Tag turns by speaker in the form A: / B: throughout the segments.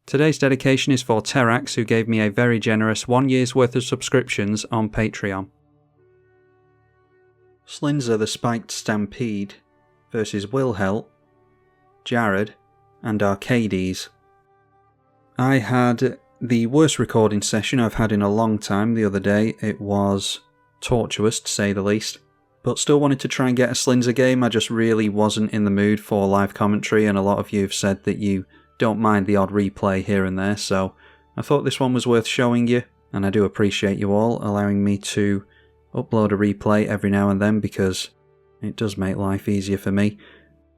A: Today's dedication is for Terax, who gave me a very generous 1 year's worth of subscriptions on Patreon. Slinza the Spiked Stammpede versus Wilhelt, Jarad, and Acades. I had the worst recording session I've had in a long time the other day. It was tortuous, to say the least. But still wanted to try and get a Slinza game. I just really wasn't in the mood for live commentary, and a lot of you have said that you don't mind the odd replay here and there, so I thought this one was worth showing you, and I do appreciate you all allowing me to upload a replay every now and then because it does make life easier for me.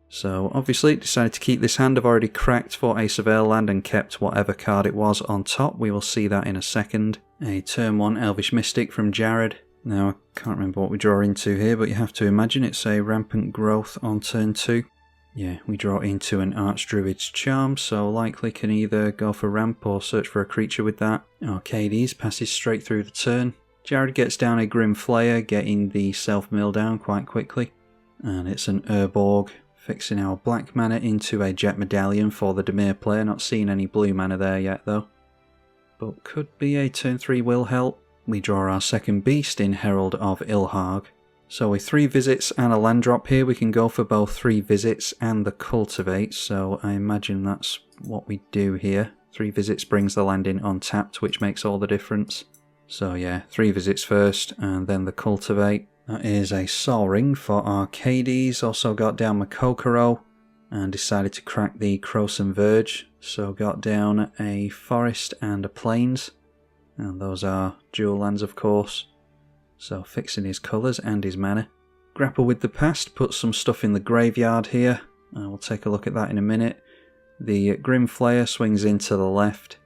A: So obviously decided to keep this hand. I've already cracked for a Surveil land and kept whatever card it was on top. We will see that in a second. A turn 1 Elvish Mystic from Jarad. Now, I can't remember what we draw into here, but you have to imagine it's a Rampant Growth on turn 2. Yeah, we draw into an Archdruid's Charm, so likely can either go for ramp or search for a creature with that. Acades passes straight through the turn. Jarad gets down a Grim Flayer, getting the self-mill down quite quickly. And it's an Urborg, fixing our black mana into a Jet Medallion for the Dimir player. Not seeing any blue mana there yet though. But could be a turn 3 Wilhelt. We draw our second beast in Herald of Ilharg. So with 3 visits and a land drop here, we can go for both 3 visits and the Cultivate, so I imagine that's what we do here. 3 visits brings the land in untapped, which makes all the difference. So yeah, 3 visits first and then the Cultivate. That is a Sol Ring for Acades. Also got down Makokoro and decided to crack the Croson Verge, so got down a Forest and a Plains. And those are dual lands, of course. So fixing his colours and his mana. Grapple with the Past, put some stuff in the graveyard here. We'll take a look at that in a minute. The Grim Flayer swings into the left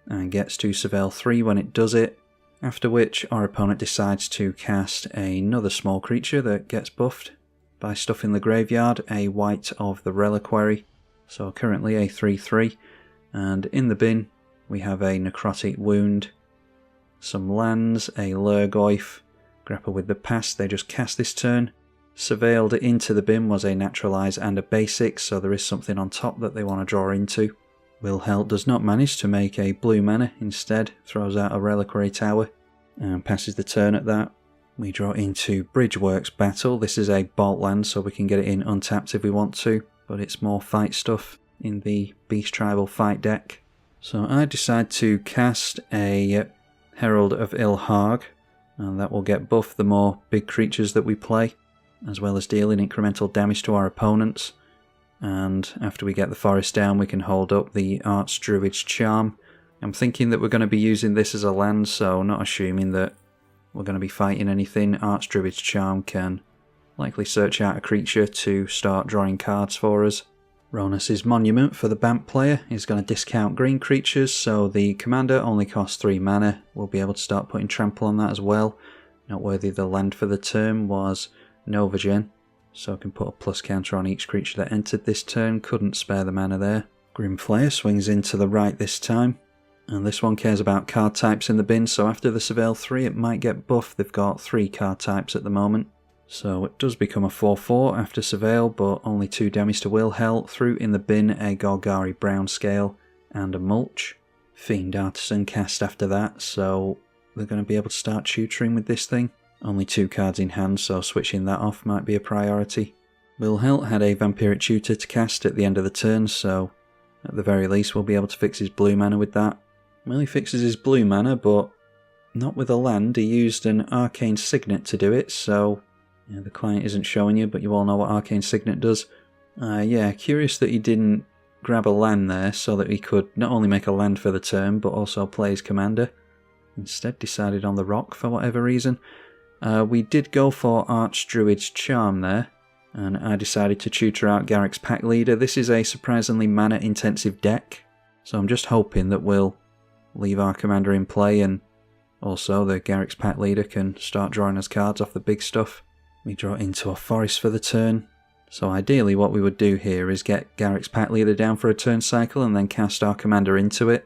A: and gets to Surveil 3 when it does it. After which our opponent decides to cast another small creature that gets buffed by stuff in the graveyard, a White of the Reliquary. So currently a 3/3. And in the bin we have a Necrotic Wound, some lands, a Lurgoyf. Grapple with the Past, they just cast this turn. Surveilled into the bin was a Naturalize and a Basic, so there is something on top that they want to draw into. Wilhelt does not manage to make a blue mana, instead throws out a Reliquary Tower and passes the turn at that. We draw into Bridgeworks Battle. This is a Bolt land, so we can get it in untapped if we want to, but it's more fight stuff in the Beast Tribal fight deck. So I decide to cast a Herald of Ilharg, and that will get buffed the more big creatures that we play, as well as dealing incremental damage to our opponents. And after we get the forest down, we can hold up the Archdruid's Charm. I'm thinking that we're going to be using this as a land, so not assuming that we're going to be fighting anything. Archdruid's Charm can likely search out a creature to start drawing cards for us. Ronus's Monument for the Bant player is going to discount green creatures, so the commander only costs 3 mana. We'll be able to start putting trample on that as well. Noteworthy, the land for the turn was Novagen, so I can put a plus counter on each creature that entered this turn. Couldn't spare the mana there. Grim Flayer swings into the right this time, and this one cares about card types in the bin, so after the Surveil 3 it might get buffed. They've got 3 card types at the moment. So it does become a 4/4 after Surveil, but only 2 damage to Wilhelt. Threw in the bin a Golgari Brown Scale and a Mulch. Fiend Artisan cast after that, so they're going to be able to start tutoring with this thing. Only 2 cards in hand, so switching that off might be a priority. Wilhelt had a Vampiric Tutor to cast at the end of the turn, so at the very least we'll be able to fix his blue mana with that. Well, he fixes his blue mana, but not with a land. He used an Arcane Signet to do it, so yeah, the client isn't showing you, but you all know what Arcane Signet does. Yeah, curious that he didn't grab a land there so that he could not only make a land for the turn, but also play his commander. Instead decided on the rock for whatever reason. We did go for Archdruid's Charm there, and I decided to tutor out Garruk's Pack Leader. This is a surprisingly mana-intensive deck, so I'm just hoping that we'll leave our commander in play, and also the Garruk's Pack Leader can start drawing us cards off the big stuff. We draw into a forest for the turn, so ideally what we would do here is get Garruk's Pack Leader down for a turn cycle and then cast our commander into it,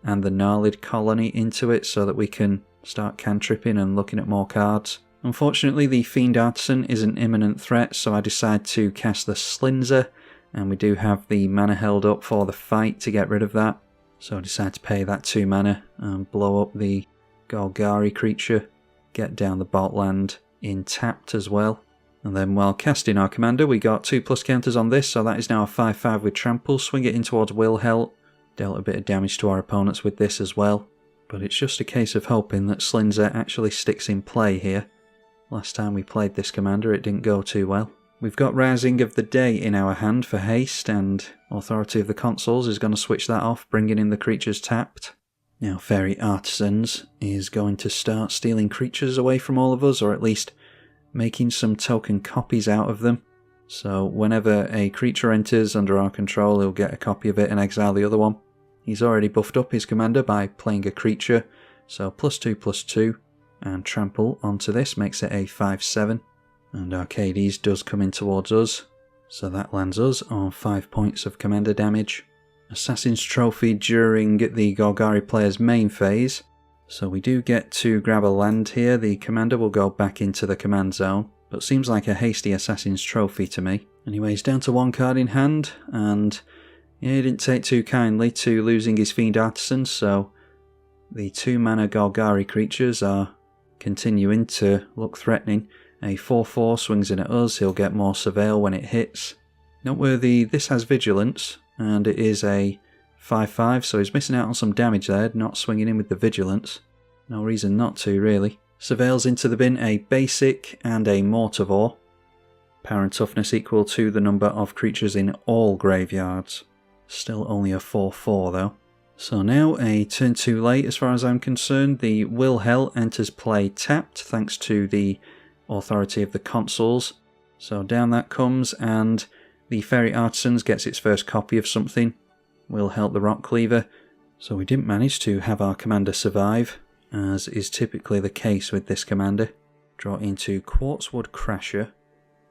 A: and the Gnarlid Colony into it, so that we can start cantripping and looking at more cards. Unfortunately, the Fiend Artisan is an imminent threat, so I decide to cast the Slinza, and we do have the mana held up for the fight to get rid of that. So I decide to pay that 2 mana and blow up the Golgari creature, get down the bot land in tapped as well. And then while casting our commander, we got 2+ counters on this, so that is now a 5/5 with trample. Swing it in towards Wilhelt. Dealt a bit of damage to our opponents with this as well. But it's just a case of hoping that Slinza actually sticks in play here. Last time we played this commander, it didn't go too well. We've got Rousing of the Day in our hand for haste, and Authority of the Consuls is going to switch that off, bringing in the creatures tapped. Now Fairy Artisans is going to start stealing creatures away from all of us, or at least making some token copies out of them. So whenever a creature enters under our control, he'll get a copy of it and exile the other one. He's already buffed up his commander by playing a creature, so +2/+2, and trample onto this makes it a 5/7. And Acades does come in towards us, so that lands us on 5 points of commander damage. Assassin's Trophy during the Golgari player's main phase, so we do get to grab a land here. The commander will go back into the command zone, but seems like a hasty Assassin's Trophy to me. Anyway, he's down to 1 card in hand, and yeah, he didn't take too kindly to losing his Fiend Artisan, so the 2 mana Golgari creatures are continuing to look threatening. A 4/4 swings in at us, he'll get more Surveil when it hits. Noteworthy, this has Vigilance, and it is a 5/5, so he's missing out on some damage there, not swinging in with the Vigilance. No reason not to, really. Surveils into the bin a basic and a Mortivore. Power and toughness equal to the number of creatures in all graveyards. Still only a 4/4 though. So now a turn too late as far as I'm concerned. The Wilhelt enters play tapped thanks to the Authority of the Consuls. So down that comes, and the Fairy Artisans gets its first copy of something. Wilhelt the Rock Cleaver. So we didn't manage to have our commander survive, as is typically the case with this commander. Draw into Quartzwood Crasher.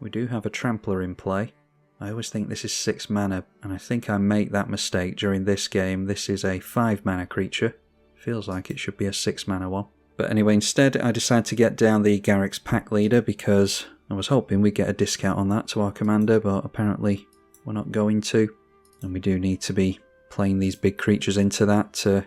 A: We do have a Trampler in play. I always think this is 6 mana, and I think I make that mistake during this game. This is a 5 mana creature. Feels like it should be a 6 mana one. But anyway, instead I decided to get down the Garruk's Pack Leader because I was hoping we'd get a discount on that to our commander, but apparently we're not going to. And we do need to be playing these big creatures into that to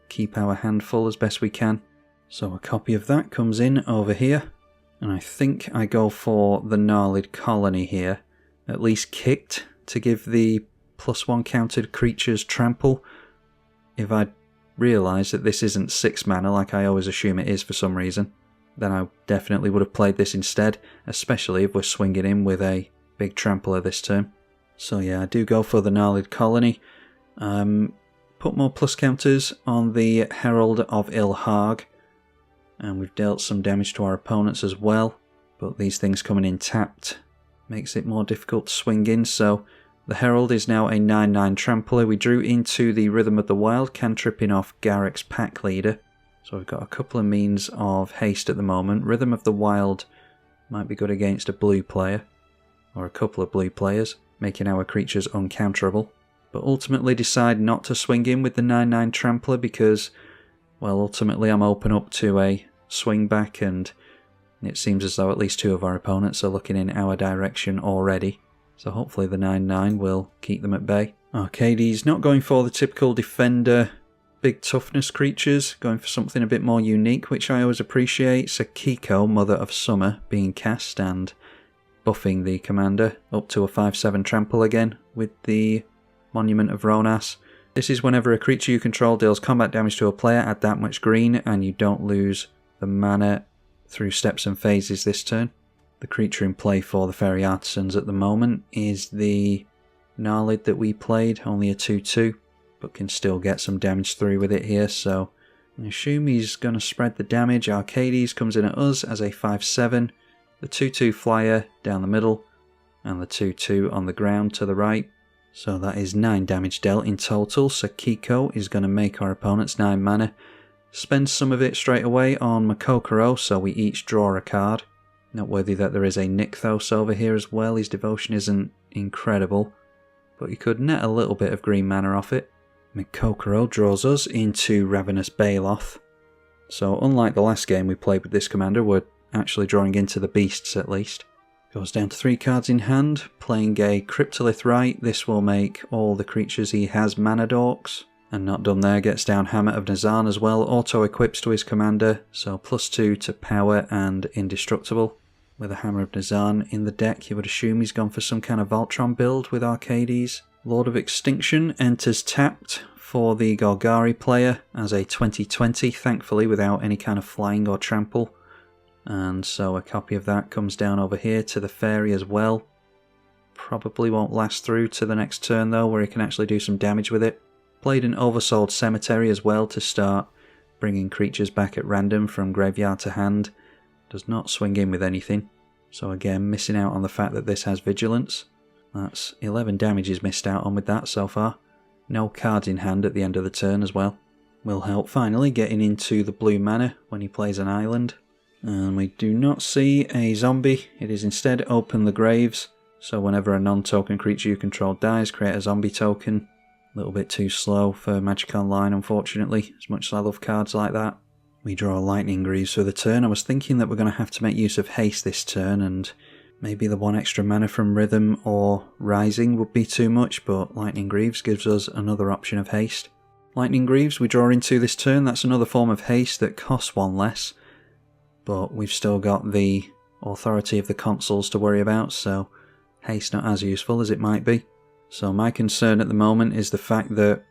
A: keep our hand full as best we can. So a copy of that comes in over here, and I think I go for the Gnarled Colony here. At least kicked to give the +1 countered creatures trample. If I'd realised that this isn't 6 mana like I always assume it is for some reason, then I definitely would have played this instead, especially if we're swinging in with a big trampler this turn. So yeah, I do go for the Gnarled Colony. Put more plus counters on the Herald of Ilhag, and we've dealt some damage to our opponents as well, but these things coming in tapped makes it more difficult to swing in. So the Herald is now a 9/9 trampler. We drew into the Rhythm of the Wild, cantripping off Garruk's Pack Leader. So we've got a couple of means of haste at the moment. Rhythm of the Wild might be good against a blue player, or a couple of blue players, making our creatures uncounterable. But ultimately decide not to swing in with the 9/9 trampler because, well, ultimately I'm open up to a swing back, and it seems as though at least 2 of our opponents are looking in our direction already. So hopefully the 9/9 will keep them at bay. Acades not going for the typical defender, big toughness creatures, going for something a bit more unique, which I always appreciate. Sakiko, Mother of Summer, being cast and buffing the commander up to a 5/7 trample again with the Monument of Ronas. This is whenever a creature you control deals combat damage to a player at that much green, and you don't lose the mana through steps and phases this turn. The creature in play for the Fairy Artisans at the moment is the Gnarled that we played, only a 2/2, but can still get some damage through with it here, so I assume he's going to spread the damage. Acades comes in at us as a 5/7, the 2/2 flyer down the middle, and the 2/2 on the ground to the right. So that is 9 damage dealt in total. Sakiko is going to make our opponents 9 mana. Spend some of it straight away on Makokoro, so we each draw a card. Noteworthy that there is a Nykthos over here as well. His devotion isn't incredible, but you could net a little bit of green mana off it. Makokoro draws us into Ravenous Baloth. So unlike the last game we played with this commander, we're actually drawing into the beasts at least. Goes down to 3 cards in hand, playing a Cryptolith Rite. This will make all the creatures he has mana dorks. And not done there, gets down Hammer of Nazan as well, auto-equips to his commander, so +2 to power and indestructible. With a Hammer of Nazan in the deck, you would assume he's gone for some kind of Voltron build with Acades. Lord of Extinction enters tapped for the Golgari player as a 2020, thankfully without any kind of flying or trample. And so a copy of that comes down over here to the fairy as well. Probably won't last through to the next turn though, where he can actually do some damage with it. Played an Oversold Cemetery as well to start bringing creatures back at random from graveyard to hand. Does not swing in with anything. So again, missing out on the fact that this has Vigilance. That's 11 damage he's missed out on with that so far. No cards in hand at the end of the turn as well. Wilhelt finally getting into the blue mana when he plays an island. And we do not see a zombie. It is instead Open the Graves. So whenever a non-token creature you control dies, create a zombie token. A little bit too slow for Magic Online, unfortunately, as much as I love cards like that. We draw Lightning Greaves for the turn. I was thinking that we're going to have to make use of haste this turn, and maybe the 1 extra mana from Rhythm or Rising would be too much, but Lightning Greaves gives us another option of haste. Lightning Greaves we draw into this turn. That's another form of haste that costs 1 less, but we've still got the authority of the consoles to worry about, so haste not as useful as it might be. So my concern at the moment is the fact that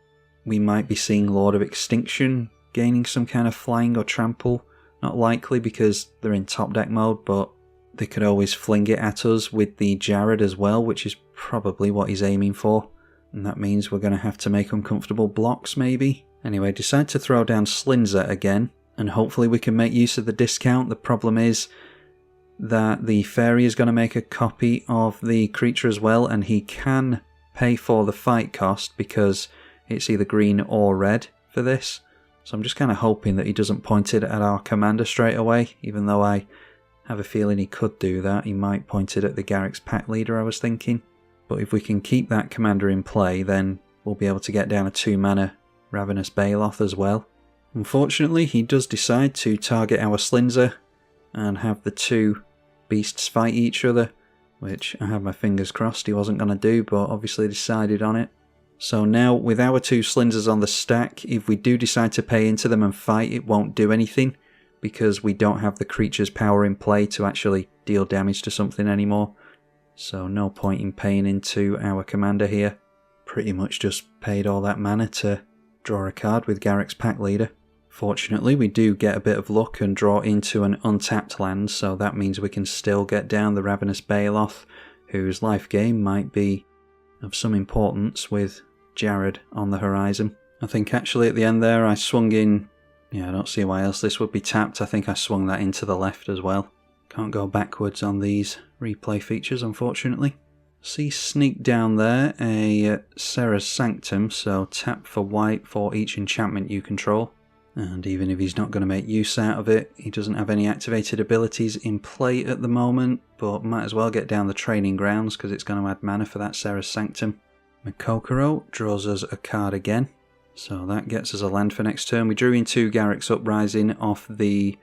A: we might be seeing Lord of Extinction gaining some kind of flying or trample. Not likely because they're in top deck mode, but they could always fling it at us with the Jarad as well, which is probably what he's aiming for. And that means we're going to have to make uncomfortable blocks maybe. Anyway, decide to throw down Slinza again, and hopefully we can make use of the discount. The problem is that the fairy is going to make a copy of the creature as well, and he can pay for the fight cost because it's either green or red for this. So I'm just kind of hoping that he doesn't point it at our commander straight away, even though I have a feeling he could do that. He might point it at the Garruk's pack leader, I was thinking. But if we can keep that commander in play, then we'll be able to get down a 2 mana Ravenous Baloth as well. Unfortunately, he does decide to target our Slinza and have the 2 beasts fight each other, which I have my fingers crossed he wasn't going to do, but obviously decided on it. So now, with our 2 Slinzas on the stack, if we do decide to pay into them and fight, it won't do anything, because we don't have the creature's power in play to actually deal damage to something anymore. So no point in paying into our commander here. Pretty much just paid all that mana to draw a card with Garruk's pack leader. Fortunately, we do get a bit of luck and draw into an untapped land, so that means we can still get down the Ravenous Baloth, whose life gain might be of some importance with Jarad on the horizon. I think actually at the end there I swung in, I don't see why else this would be tapped. I think I swung that into the left as well. Can't go backwards on these replay features, unfortunately. See sneak down there a Serra's Sanctum, so tap for white for each enchantment you control. And even if he's not going to make use out of it, he doesn't have any activated abilities in play at the moment, but might as well get down the Training Grounds because it's going to add mana for that Serra's Sanctum. Mokokoro draws us a card again, so that gets us a land for next turn. We drew in 2 Garruk's Uprising off the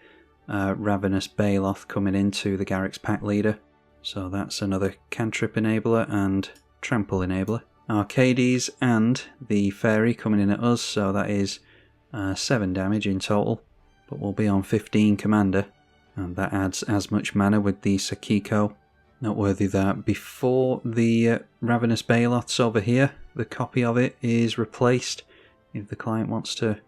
A: Ravenous Baloth coming into the Garruk's pack leader, so that's another Cantrip Enabler and Trample Enabler. Acades and the Fairy coming in at us, so that is 7 damage in total, but we'll be on 15 commander, and that adds as much mana with the Sakiko. Noteworthy that before the Ravenous Baloth's over here, the copy of it is replaced, if the client wants to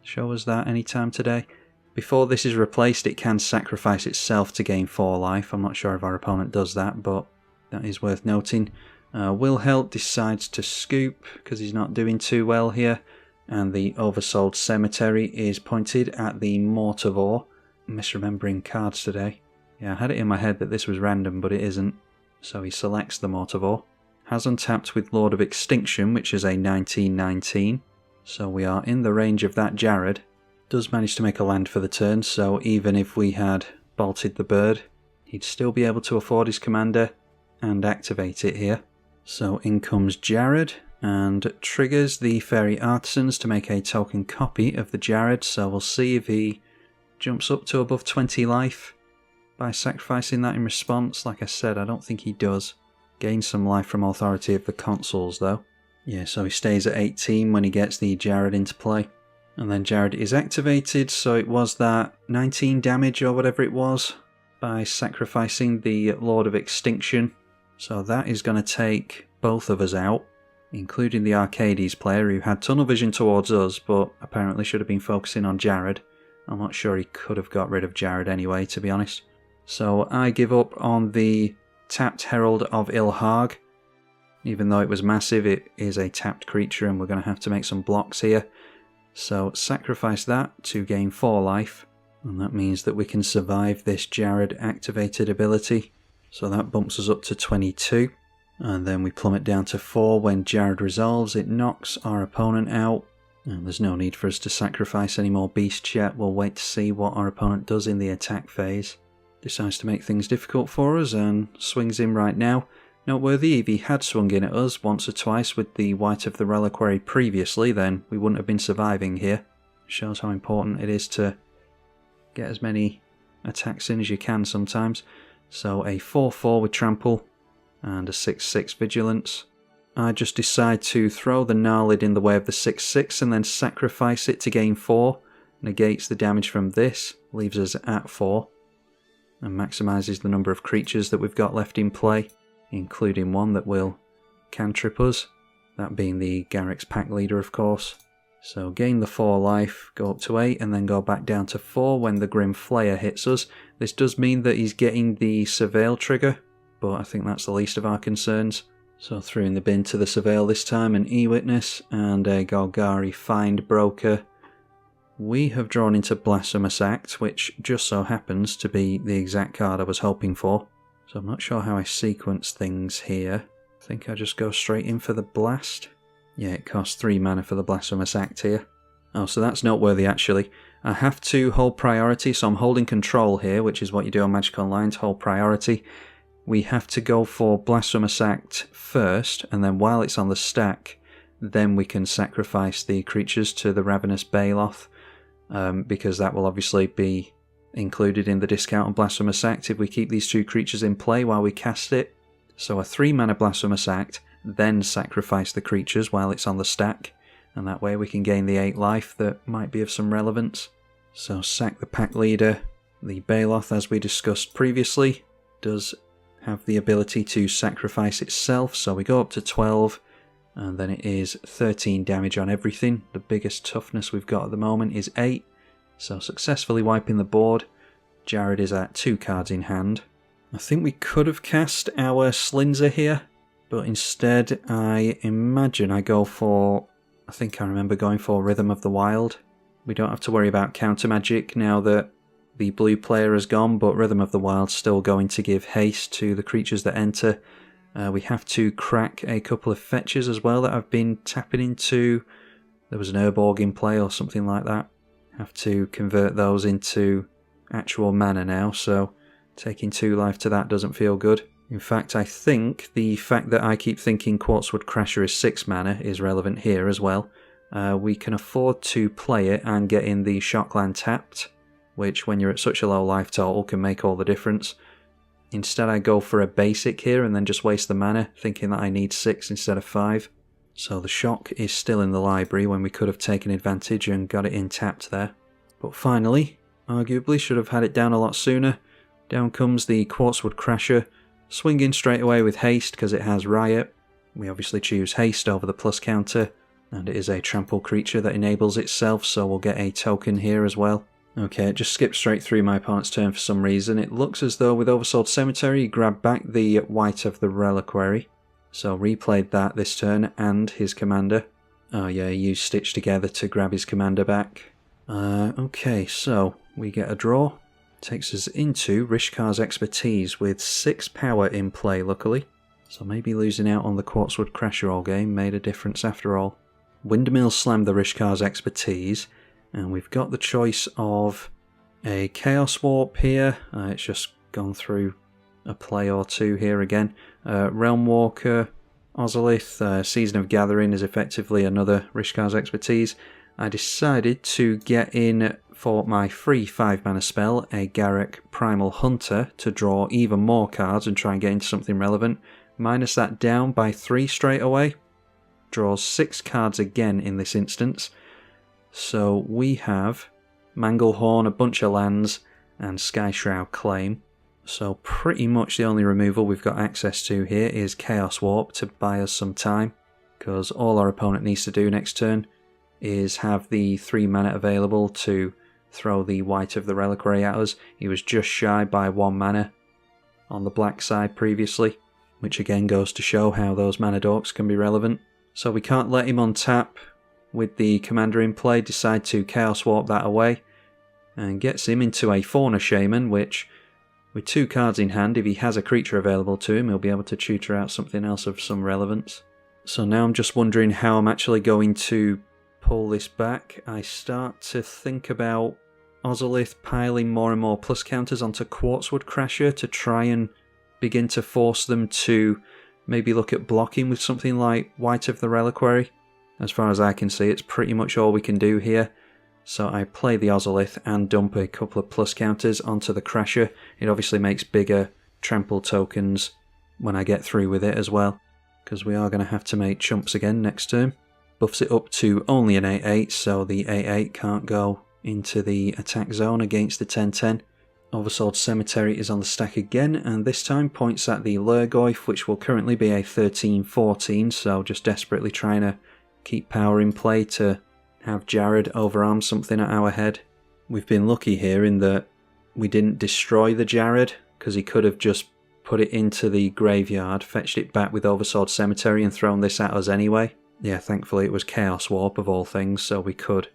A: show us that anytime today. Before this is replaced, it can sacrifice itself to gain 4 life. I'm not sure if our opponent does that, but that is worth noting. Wilhelt decides to scoop because he's not doing too well here. And the Oversold Cemetery is pointed at the Mortivore. Misremembering cards today. Yeah, I had it in my head that this was random, but it isn't. So he selects the Mortivore. Has untapped with Lord of Extinction, which is a 19/19. So we are in the range of that Jarad. Does manage to make a land for the turn, so even if we had bolted the bird, he'd still be able to afford his commander and activate it here. So in comes Jarad, and triggers the Fairy Artisans to make a token copy of the Jarad, so we'll see if he jumps up to above 20 life by sacrificing that in response. Like I said, I don't think he does. Gains some life from Authority of the Consoles though. Yeah, so he stays at 18 when he gets the Jarad into play. And then Jarad is activated, so it was that 19 damage or whatever it was by sacrificing the Lord of Extinction. So that is going to take both of us out, including the Acades player who had tunnel vision towards us but apparently should have been focusing on Jarad. I'm not sure he could have got rid of Jarad anyway, to be honest. So I give up on the tapped Herald of Ilhag. Even though it was massive, it is a tapped creature and we're going to have to make some blocks here. So sacrifice that to gain 4 life. And that means that we can survive this Jarad activated ability. So that bumps us up to 22. And then we plummet down to 4 when Jarad resolves. It knocks our opponent out. And there's no need for us to sacrifice any more beasts yet. We'll wait to see what our opponent does in the attack phase. Decides to make things difficult for us and swings in right now. Noteworthy, if he had swung in at us once or twice with the White of the Reliquary previously, then we wouldn't have been surviving here. Shows how important it is to get as many attacks in as you can sometimes. So a 4-4 with Trample and a 6-6 Vigilance. I just decide to throw the Gnarlid in the way of the 6-6 and then sacrifice it to gain 4. Negates the damage from this, leaves us at 4. And maximises the number of creatures that we've got left in play, including one that will cantrip us, that being the Garruk's pack leader of course. So gain the 4 life, go up to 8 and then go back down to 4 when the Grim Flayer hits us. This does mean that he's getting the Surveil trigger, but I think that's the least of our concerns. So threw in the bin to the Surveil this time, an E-Witness and a Golgari Find Broker. We have drawn into Blasphemous Act, which just so happens to be the exact card I was hoping for. So I'm not sure how I sequence things here. I think I just go straight in for the Blast. Yeah, it costs 3 mana for the Blasphemous Act here. Oh, so that's noteworthy actually. I have to hold priority, so I'm holding control here, which is what you do on Magic Online to hold priority. We have to go for Blasphemous Act first, and then while it's on the stack, then we can sacrifice the creatures to the Ravenous Baloth, because that will obviously be included in the discount on Blasphemous Act if we keep these 2 creatures in play while we cast it. So a 3 mana Blasphemous Act, then sacrifice the creatures while it's on the stack, and that way we can gain the 8 life that might be of some relevance. So sack the pack leader. The Baloth, as we discussed previously, does have the ability to sacrifice itself, so we go up to 12, and then it is 13 damage on everything. The biggest toughness we've got at the moment is 8, so successfully wiping the board. Jarad is at 2 cards in hand. I think we could have cast our Slinza here, but instead I imagine I go for, I think I remember going for Rhythm of the Wild. We don't have to worry about counter magic now that the blue player has gone, but Rhythm of the Wild's still going to give haste to the creatures that enter. We have to crack a couple of fetches as well that I've been tapping into. There was an Urborg in play or something like that. Have to convert those into actual mana now, so taking 2 life to that doesn't feel good. In fact, I think the fact that I keep thinking Quartzwood Crasher is 6 mana is relevant here as well. We can afford to play it and get in the Shockland tapped, which when you're at such a low life total can make all the difference. Instead I go for a basic here and then just waste the mana, thinking that I need 6 instead of 5. So the shock is still in the library when we could have taken advantage and got it in tapped there. But finally, arguably should have had it down a lot sooner. Down comes the Quartzwood Crasher, swinging straight away with haste because it has Riot. We obviously choose haste over the plus counter, and it is a trample creature that enables itself, so we'll get a token here as well. Okay, it just skipped straight through my opponent's turn for some reason. It looks as though with Oversold Cemetery he grabbed back the White of the Reliquary. So replayed that this turn and his commander. Oh yeah, he used Stitch Together to grab his commander back. Okay, so we get a draw. Takes us into Rishkar's Expertise with 6 power in play luckily. So maybe losing out on the Quartzwood Crasher all game made a difference after all. Windmill slammed the Rishkar's Expertise. And we've got the choice of a Chaos Warp here. It's just gone through a play or 2 here again. Realm Walker, Ozolith, Season of Gathering is effectively another Rishkar's Expertise. I decided to get in for my free 5 mana spell, a Garruk Primal Hunter, to draw even more cards and try and get into something relevant. Minus that down by 3 straight away. draws 6 cards again in this instance. So we have Manglehorn, a bunch of lands, and Skyshroud Claim. So pretty much the only removal we've got access to here is Chaos Warp to buy us some time, because all our opponent needs to do next turn is have the 3 mana available to throw the White of the Reliquary at us. He was just shy by 1 mana on the black side previously, which again goes to show how those mana dorks can be relevant. So we can't let him untap with the commander in play, decide to Chaos Warp that away, and gets him into a Fauna Shaman, which, with 2 cards in hand, if he has a creature available to him, he'll be able to tutor out something else of some relevance. So now I'm just wondering how I'm actually going to pull this back. I start to think about Ozolith piling more and more plus counters onto Quartzwood Crasher to try and begin to force them to maybe look at blocking with something like White of the Reliquary. As far as I can see, it's pretty much all we can do here. So I play the Ozolith and dump a couple of plus counters onto the Crasher. It obviously makes bigger trample tokens when I get through with it as well, because we are going to have to make chumps again next turn. Buffs it up to only an 8/8, so the 8/8 can't go into the attack zone against the 10/10. Oversold Cemetery is on the stack again, and this time points at the Lurgoyf, which will currently be a 13/14, so just desperately trying to keep power in play to have Jarad overarm something at our head. We've been lucky here in that we didn't destroy the Jarad, because he could have just put it into the graveyard, fetched it back with Oversold Cemetery and thrown this at us anyway. Yeah, thankfully it was Chaos Warp of all things, so we could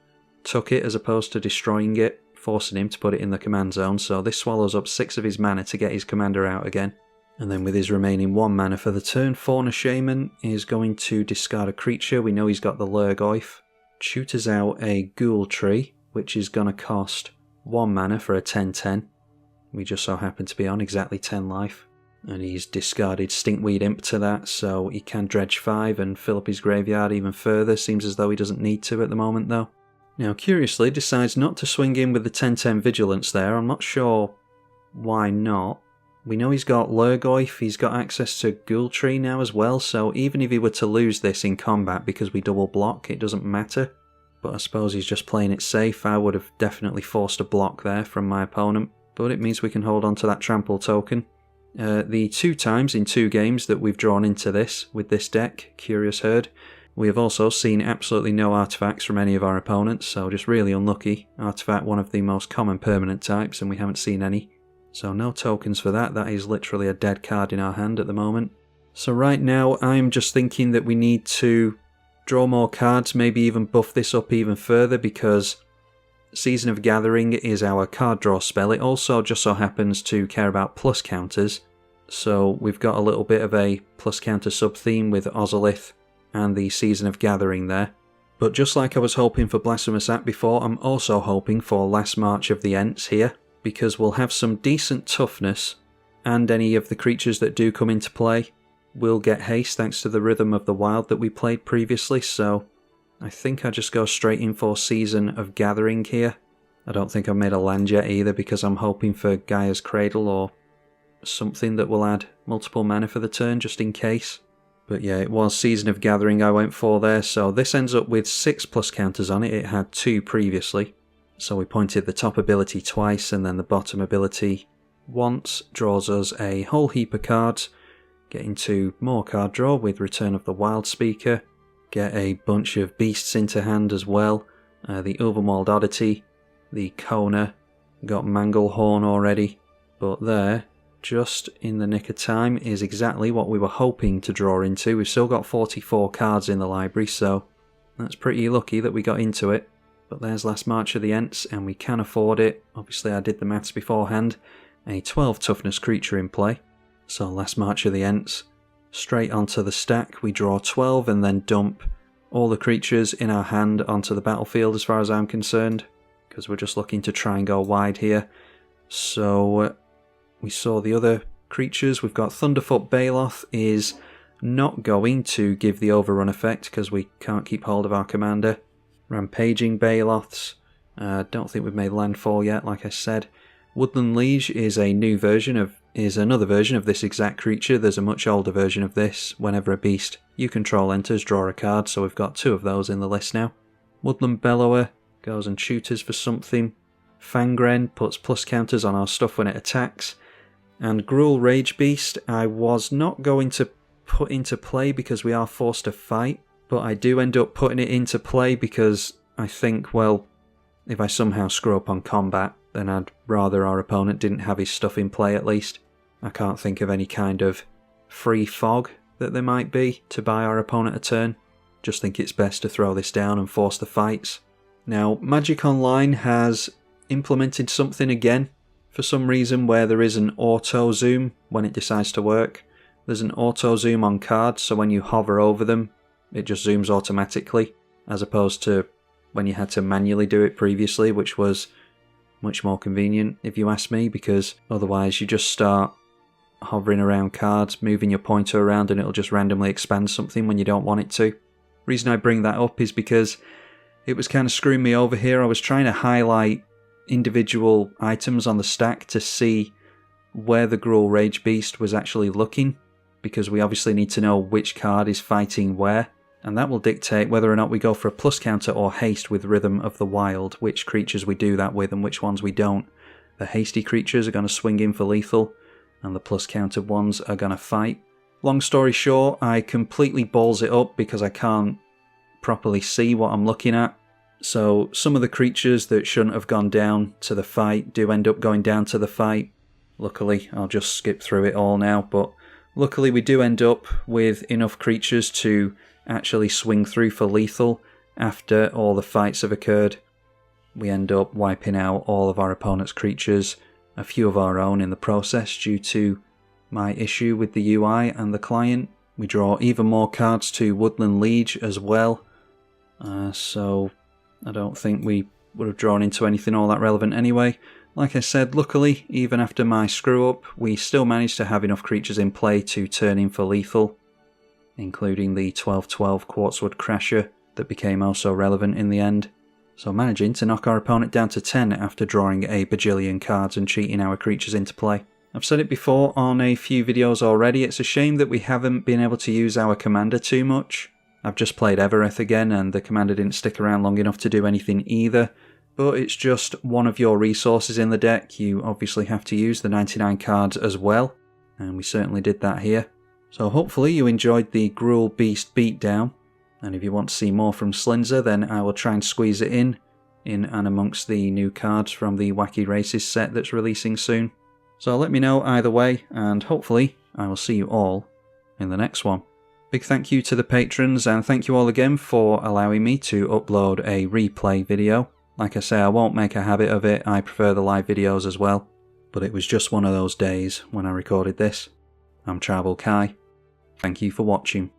A: tuck it as opposed to destroying it, forcing him to put it in the command zone. So this swallows up 6 of his mana to get his commander out again. And then with his remaining 1 mana for the turn, Fauna Shaman is going to discard a creature. We know he's got the Lurgoyf. Tutors out a Ghoul Tree, which is going to cost 1 mana for a 10/10. We just so happen to be on exactly 10 life. And he's discarded Stinkweed Imp to that, so he can dredge 5 and fill up his graveyard even further. Seems as though he doesn't need to at the moment though. Now curiously decides not to swing in with the 10/10 Vigilance there. I'm not sure why not. We know he's got Lurgoyf, he's got access to Ghoul Tree now as well, so even if he were to lose this in combat because we double block, it doesn't matter. But I suppose he's just playing it safe. I would have definitely forced a block there from my opponent, but it means we can hold on to that trample token. The 2 times in 2 games that we've drawn into this with this deck, Curious Herd, we have also seen absolutely no artifacts from any of our opponents, so just really unlucky. Artifact, one of the most common permanent types, and we haven't seen any. So no tokens for that. That is literally a dead card in our hand at the moment. So right now I'm just thinking that we need to draw more cards, maybe even buff this up even further, because Season of Gathering is our card draw spell. It also just so happens to care about plus counters, so we've got a little bit of a plus counter sub-theme with Ozolith and the Season of Gathering there. But just like I was hoping for Blasphemous Act before, I'm also hoping for Last March of the Ents here, because we'll have some decent toughness, and any of the creatures that do come into play will get haste thanks to the Rhythm of the Wild that we played previously, so I think I just go straight in for Season of Gathering here. I don't think I've made a land yet either, because I'm hoping for Gaia's Cradle or something that will add multiple mana for the turn just in case. But yeah, it was Season of Gathering I went for there, so this ends up with 6 plus counters on it. It had 2 previously. So we pointed the top ability twice and then the bottom ability once. Draws us a whole heap of cards. Get into more card draw with Return of the Wild Speaker. Get a bunch of beasts into hand as well. The Overmauled Oddity, the Kona. Got Manglehorn already. But there, just in the nick of time, is exactly what we were hoping to draw into. We've still got 44 cards in the library, so that's pretty lucky that we got into it. But there's Last March of the Ents, and we can afford it. Obviously I did the maths beforehand. A 12 toughness creature in play. So Last March of the Ents, straight onto the stack. We draw 12 and then dump all the creatures in our hand onto the battlefield as far as I'm concerned, because we're just looking to try and go wide here. So we saw the other creatures. We've got Thunderfoot Baloth is not going to give the overrun effect because we can't keep hold of our commander. Rampaging Baloths. Don't think we've made landfall yet, like I said. Woodland Liege is a new version of is another version of this exact creature. There's a much older version of this. Whenever a beast you control enters, draw a card, so we've got 2 of those in the list now. Woodland Bellower goes and tutors for something. Fangren puts plus counters on our stuff when it attacks. And Gruul Rage Beast I was not going to put into play because we are forced to fight, but I do end up putting it into play because I think, well, if I somehow screw up on combat, then I'd rather our opponent didn't have his stuff in play at least. I can't think of any kind of free fog that there might be to buy our opponent a turn. Just think it's best to throw this down and force the fights. Now, Magic Online has implemented something again for some reason where there is an auto zoom when it decides to work. There's an auto zoom on cards, so when you hover over them, it just zooms automatically, as opposed to when you had to manually do it previously, which was much more convenient if you ask me, because otherwise you just start hovering around cards, moving your pointer around, and it'll just randomly expand something when you don't want it to. The reason I bring that up is because it was kind of screwing me over here. I was trying to highlight individual items on the stack to see where the Gruul Rage Beast was actually looking, because we obviously need to know which card is fighting where, and that will dictate whether or not we go for a plus counter or haste with Rhythm of the Wild, which creatures we do that with and which ones we don't. The hasty creatures are going to swing in for lethal, and the plus counter ones are going to fight. Long story short, I completely balls it up because I can't properly see what I'm looking at. So some of the creatures that shouldn't have gone down to the fight do end up going down to the fight. Luckily, I'll just skip through it all now, but luckily we do end up with enough creatures to actually swing through for lethal after all the fights have occurred. We end up wiping out all of our opponent's creatures, a few of our own in the process due to my issue with the UI and the client. We draw even more cards to Woodland Liege as well, so I don't think we would have drawn into anything all that relevant anyway. Like I said, luckily, even after my screw up, we still managed to have enough creatures in play to turn in for lethal, including the 12/12 Quartzwood Crasher that became also relevant in the end. So managing to knock our opponent down to 10 after drawing a bajillion cards and cheating our creatures into play. I've said it before on a few videos already, it's a shame that we haven't been able to use our commander too much. I've just played Evereth again and the commander didn't stick around long enough to do anything either, but it's just one of your resources in the deck. You obviously have to use the 99 cards as well, and we certainly did that here. So hopefully you enjoyed the Gruul Beast beatdown, and if you want to see more from Slinza, then I will try and squeeze it in and amongst the new cards from the Wacky Races set that's releasing soon. So let me know either way, and hopefully I will see you all in the next one. Big thank you to the patrons, and thank you all again for allowing me to upload a replay video. Like I say, I won't make a habit of it, I prefer the live videos as well, but it was just one of those days when I recorded this. I'm tribalkai. Thank you for watching.